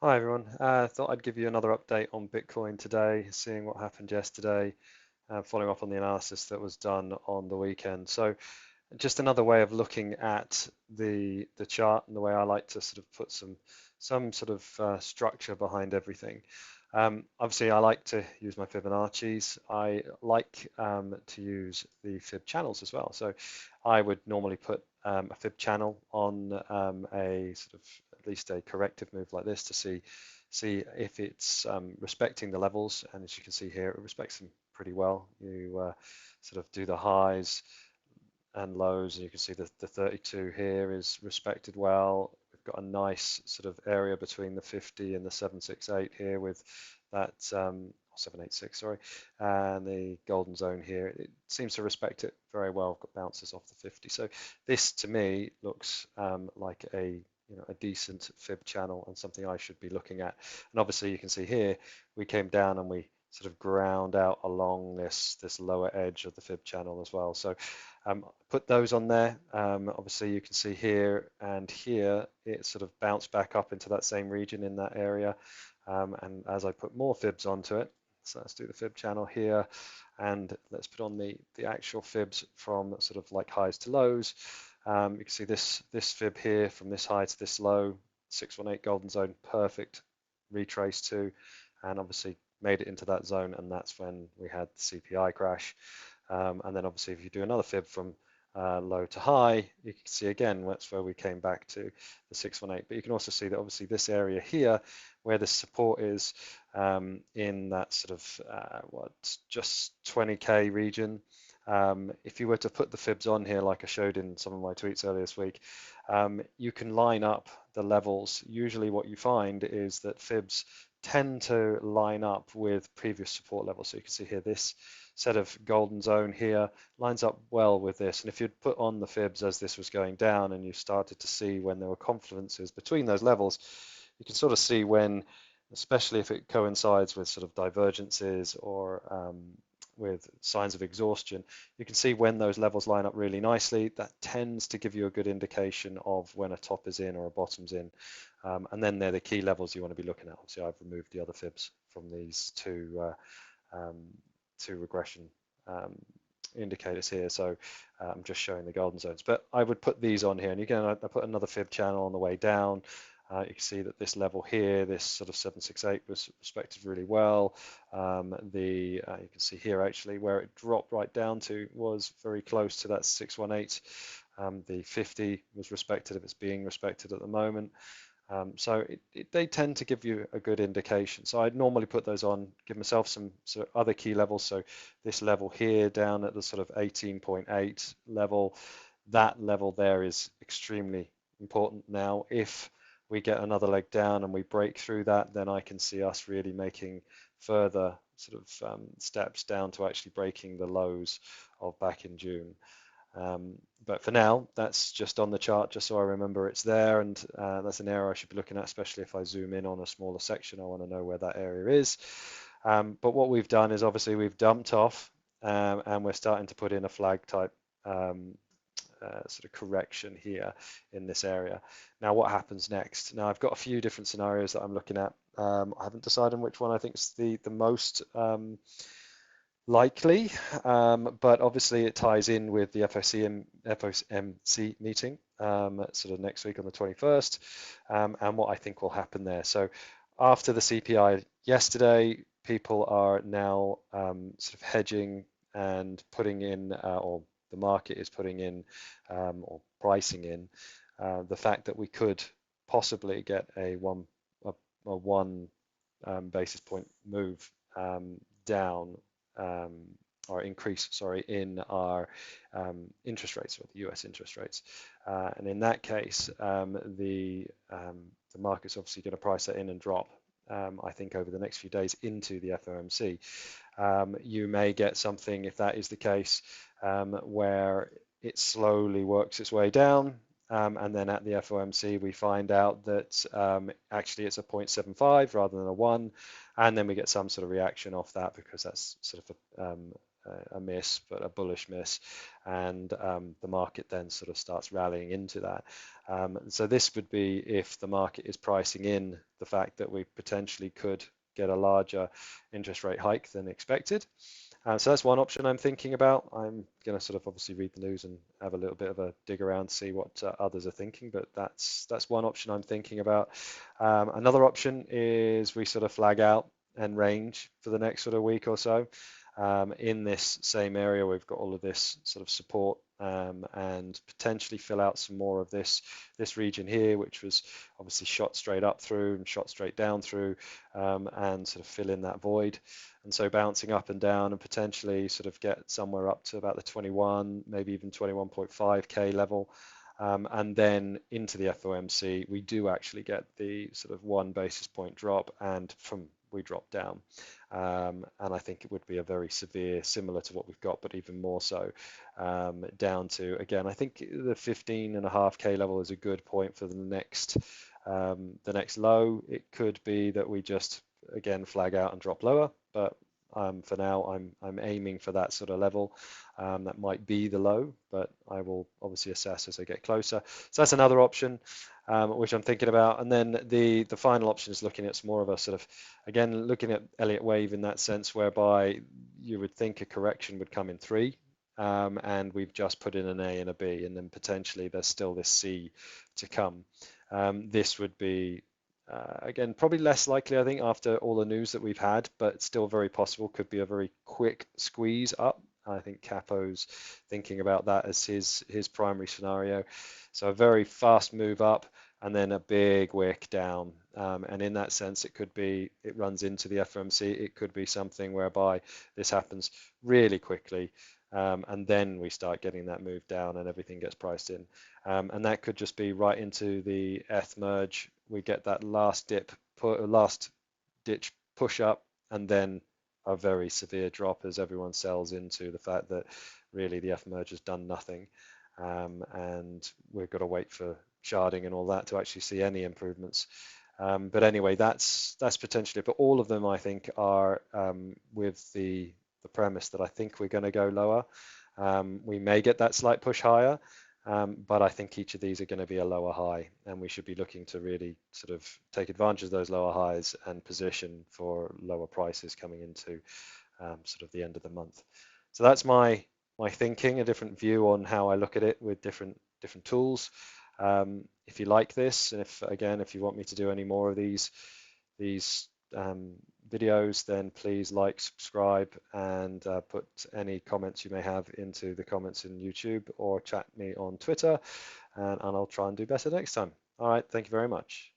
Hi everyone. Thought I'd give you another update on Bitcoin today, seeing what happened yesterday, following up on the analysis that was done on the weekend. So just another way of looking at the chart and the way I like to sort of put some sort of structure behind everything. Obviously, I like to use my Fibonacci's. I like to use the Fib channels as well. So I would normally put a Fib channel on a sort of at least a corrective move like this to see if it's respecting the levels. And as you can see here, it respects them pretty well. You sort of do the highs and lows, and you can see the 32 here is respected well. We've got a nice sort of area between the 50 and the 768 here with that 786, sorry, and the golden zone here. It seems to respect it very well. Got bounces off the 50. So this to me looks like a a decent fib channel and something I should be looking at. And obviously you can see here we came down and we sort of ground out along this lower edge of the fib channel as well. So put those on there. Obviously you can see here and here it sort of bounced back up into that same region in that area. And as I put more fibs onto it, so let's do the fib channel here, and let's put on the actual fibs from sort of like highs to lows. You can see this fib here from this high to this low, 618 golden zone, perfect retrace to, and obviously made it into that zone, and that's when we had the CPI crash. And then obviously if you do another fib from low to high, you can see again that's where we came back to the 618. But you can also see that obviously this area here, where the support is in that sort of just 20k region. If you were to put the fibs on here, like I showed in some of my tweets earlier this week, you can line up the levels. Usually what you find is that fibs tend to line up with previous support levels. So you can see here this set of golden zone here lines up well with this. And if you'd put on the fibs as this was going down and you started to see when there were confluences between those levels, you can sort of see when, especially if it coincides with sort of divergences or with signs of exhaustion, you can see when those levels line up really nicely. That tends to give you a good indication of when a top is in or a bottom's in. And then they're the key levels you want to be looking at. Obviously, I've removed the other fibs from these two regression indicators here, so I'm just showing the golden zones. But I would put these on here, and again, I put another fib channel on the way down. You can see that this level here, this sort of 768 was respected really well. You can see here actually where it dropped right down to was very close to that 618. The 50 was respected if it's being respected at the moment. So they tend to give you a good indication. So I'd normally put those on, give myself some sort of other key levels. So this level here down at the sort of 18.8 level, that level there is extremely important now. If we get another leg down and we break through that, then I can see us really making further sort of steps down to actually breaking the lows of back in June. But for now, that's just on the chart, just so I remember it's there, and that's an area I should be looking at, especially if I zoom in on a smaller section. I want to know where that area is. But what we've done is obviously we've dumped off, and we're starting to put in a flag type sort of correction here in this area. Now, what happens next? Now, I've got a few different scenarios that I'm looking at. I haven't decided which one I think is the most likely, but obviously it ties in with the FOMC meeting sort of next week on the 21st, and what I think will happen there. So after the CPI yesterday, people are now sort of hedging and putting in, or the market is putting in or pricing in the fact that we could possibly get a one basis point move down or increase, sorry, in our interest rates, or the US interest rates. And in that case, the market's obviously going to price that in and drop, I think, over the next few days into the FOMC. You may get something, if that is the case, where it slowly works its way down. And then at the FOMC, we find out that actually it's a 0.75 rather than a 1. And then we get some sort of reaction off that because that's sort of a miss, but a bullish miss, and the market then sort of starts rallying into that. So this would be if the market is pricing in the fact that we potentially could get a larger interest rate hike than expected. So that's one option I'm thinking about. I'm going to sort of obviously read the news and have a little bit of a dig around, see what others are thinking, but that's one option I'm thinking about. Another option is we sort of flag out and range for the next sort of week or so. In this same area, we've got all of this sort of support and potentially fill out some more of this region here, which was obviously shot straight up through and shot straight down through, and sort of fill in that void. And so bouncing up and down and potentially sort of get somewhere up to about the 21, maybe even 21.5K level. And then into the FOMC, we do actually get the sort of 1 basis point drop, and we drop down. And I think it would be a very severe, similar to what we've got, but even more so, down to, again, I think the 15.5K level is a good point for the next low. It could be that we just, again, flag out and drop lower, but for now, I'm aiming for that sort of level. That might be the low, but I will obviously assess as I get closer. So that's another option, which I'm thinking about. And then the final option is looking at some more of a sort of, again, looking at Elliott wave in that sense, whereby you would think a correction would come in 3. And we've just put in an A and a B, and then potentially there's still this C to come. This would be, again, probably less likely, I think, after all the news that we've had, but still very possible. Could be a very quick squeeze up. I think Capo's thinking about that as his primary scenario. So a very fast move up and then a big wick down. And in that sense, it could be, it runs into the FOMC. It could be something whereby this happens really quickly. And then we start getting that move down and everything gets priced in. And that could just be right into the ETH merge. We get that last ditch push up, and then a very severe drop as everyone sells into the fact that really the ETH merge has done nothing. And we've got to wait for sharding and all that to actually see any improvements. But anyway, that's potentially it. But all of them, I think, are with the premise that I think we're going to go lower. We may get that slight push higher, but I think each of these are going to be a lower high, and we should be looking to really sort of take advantage of those lower highs and position for lower prices coming into sort of the end of the month. So that's my thinking, a different view on how I look at it with different tools. If you like this, and if you want me to do any more of these videos, then please like, subscribe, and put any comments you may have into the comments in YouTube, or chat me on Twitter, and I'll try and do better next time. All right, thank you very much.